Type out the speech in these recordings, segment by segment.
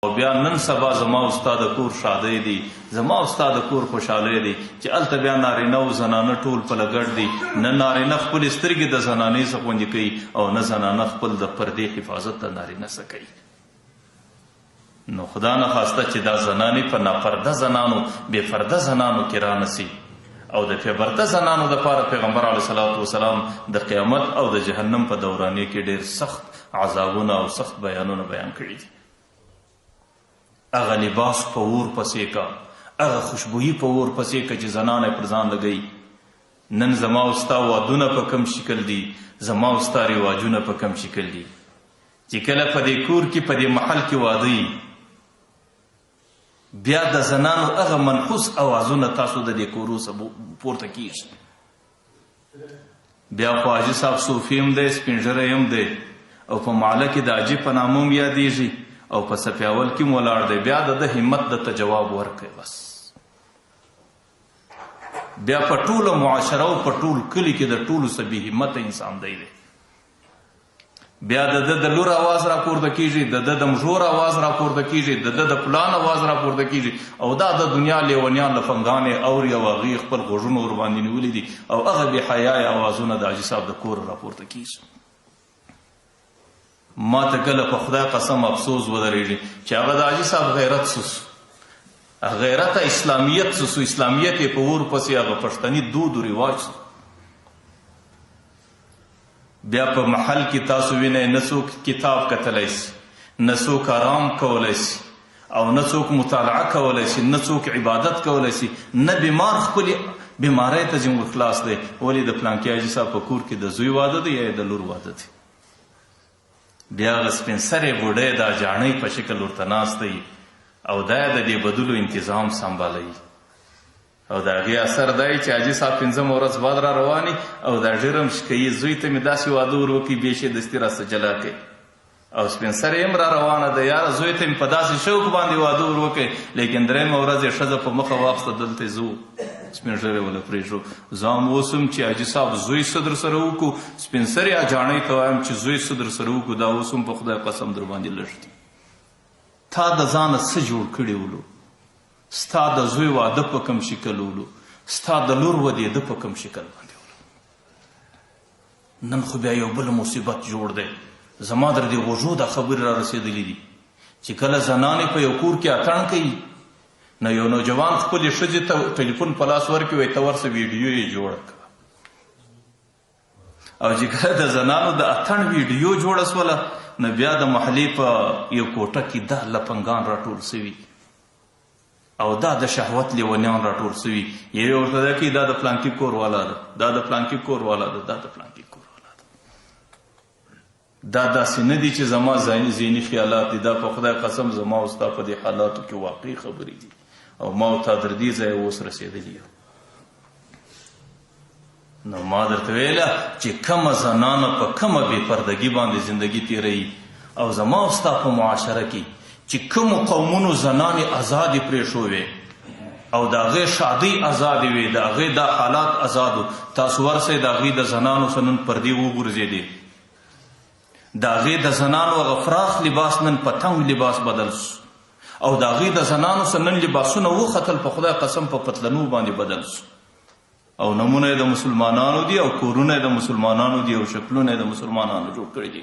او بیا نن سبا زما او ستا د کور شادۍ دی، زما او ستا د کور خوشحالۍ دی چې هلته بیا نارینه او زنانه ټول په لګډ دي، نه نارینه خپلې سترګې د زنانې څخه غونډې کوي او نه زنانه خپل د پردې حفاظت د نارینه څخه کوي. نو خدا نه خواسته چې دا زنانې په ناپرده زنانو بې پرده زنانو کې رانسي او د پرده زنانو دپاره پیغمبر علیه صلات وسلام د قیامت او د جهنم په دورانیه کې ډېر سخت عذابونه او سخت بیانونه بیان کړي دي. هغه لباس په اور پسې کا، هغه خوشبویي په اور پسې کا چې زنان یې پر ځان لګوي. نن زما او ستا وادونه په کم شکل دي، زما او ستا رواجونه په کم شکل دي چې کله په دې کور کې په دې محل کې واده وي، بیا د زنانو هغه منحوس اوازونه تاسو د دې کورو څخه پورته کیږي. بیا خو حاجي صاحب صوفي هم دی، سپین ږیری هم دی او په محله کې د حاجي په نامه هم یادېږي او په صفیاول کې ولاړ دی. بیا د همت درته جواب ورکوي. بس بیا په ټوله معاشره او په ټول کلي کې د ټولو څه بې همته انسان دی. بیا د ده د لور اواز راپورته کېږي، د ده د مژور اواز راپورته کېږي، د ده د پلان اواز راپورته کېږي او دا د دنیا لیونیان لفنګانې اوري او هغې خپل غوږونه ورباندې نیولي دي او هغه بې حیایه اوازونه د حاجي صاحب د کوره راپورته کېږي. ما ته کله په خدای قسم افسوس ودرېږي چې هغه د حاجي صاحب غیرت سوسو، غیرت اسلامیت سوسو، اسلامیت یې په اور پسې هغه پښتني دود و رواج سو. بیا په محل کې تاسو وینئ نه څوک کتاب کتلی شي، نه څوک آرام کولی شي او نه څوک مطالعه کولی شي، نه څوک عبادت کولی شي، نه بیمار خپلې بیمارۍ ته ځین ورخلاص دی. ولې د پلانکي حاجي صاحب په کور کې د زوی واده دی یا د لور واده دی. بیا هغه سپین سرې بوډۍ دا جاڼۍ په شکل ورته ناست دی او دا د دې بدلو انتظام سنبالوي او د هغې اثر دی چې حاجي صاحب 5مه ورځ بعد را رواني او دا ډېر مشکوي زوی ته مې داسې واده ور وکړي بېشې دستي راسه جلا کوي او سپین سرې هم را روانه ده. یاره زوی ته مې په داسې شوق باندې واده ور وکړي لیکن 3مه ورځ یې ښځه په مخه واخیسته دلته ځو سپین ږیری ونه پرېږدو. زه هم اوس هم چې حاجي صاحب زوی څه در سره وکړو، سپین سرې جاڼۍ ته وایم چې زوی څه در سره وکړو، دا اوس هم په خدای قسم در باندې لږ دي. تا د ځانه څه جوړ کړي ولو، ستا د زوی واده په کوم شکل ولو، ستا د لور ودېده په کوم شکل باندې ولو. نن خو بیا یو بل مصیبت جوړ دی. زما در دې غوږو دا خبرې را رسېدلي دي چې کله زنانې په یو کور کې اتڼ کوي نو یو نوجوان خپلې ښځې ته ټلیفون په لاس ورکړي وایي ته ورسه ویډیو یې جوړه کړه او چې کله د زنانو د اتڼ ویډیو جوړه سوله نو بیا د محلې په یو کوټه کې دا لپنګان راټول سوي او دا د شهوت لیونیان راټول سوي. یوې ورته دا کوي دا د پلانکي کور والا ده، دا د پلانکي کور والا ده، دا د پلانکي کور والا ده. دا داسې نه دي چې زما ذهني خیالات دي، دا په خدای قسم زما او ستا په دې حالاتو کې واقعي خبرې دي او ما او تا در دې ځایه اوس رسېدلي یو. نو ما درته ویله چې کومه زنانه په کومه بې پردګي باندې زندګي تېروي او زما او ستا په معاشره کې چې کومو قومونو زنانې ازادې پرېښوې او د هغې شادۍ ازادې وې، د هغې دا حالات ازادو. تاسو ورسئ د هغې د زنانو څه نن پردې وغورځېدې، د هغې د زنانو هغه فراخ لباس نن په تنګ لباس بدل سو او د هغې د زنانو څه نن لباسونه وختل په خدای قسم په پتلنو باندې بدل سو او نمونه یې د مسلمانانو دي او کورونه یې د مسلمانانو دي او شکلونه یې د مسلمانانو جوړ کړي دي.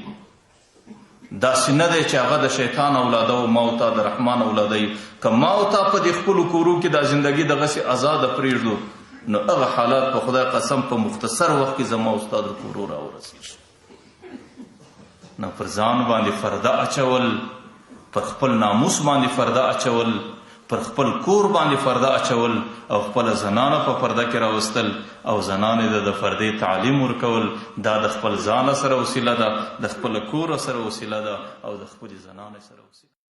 داسې نه دی چې هغه د شیطان اولاده او ما او تا د رحمان اولاده یو. که ما او تا په دې خپلو کورو کې دا زندګي دغسې ازاده پرېږدو نو هغه حالات په خدای قسم په مختصر وخت کې زما او ستا د کورو راورسېږي. نو پر ځان باندې پرده اچول، پر خپل ناموس باندې پرده اچول، پر خپل کور باندې پرده اچول او خپل زنانه په پرده کې راوستل او زنانې د پردې تعلیم ورکول، دا د خپل ځان سره وسیله ده، د خپل کور سره وسیله ده او د خپلې زنانې سره وسیله ده.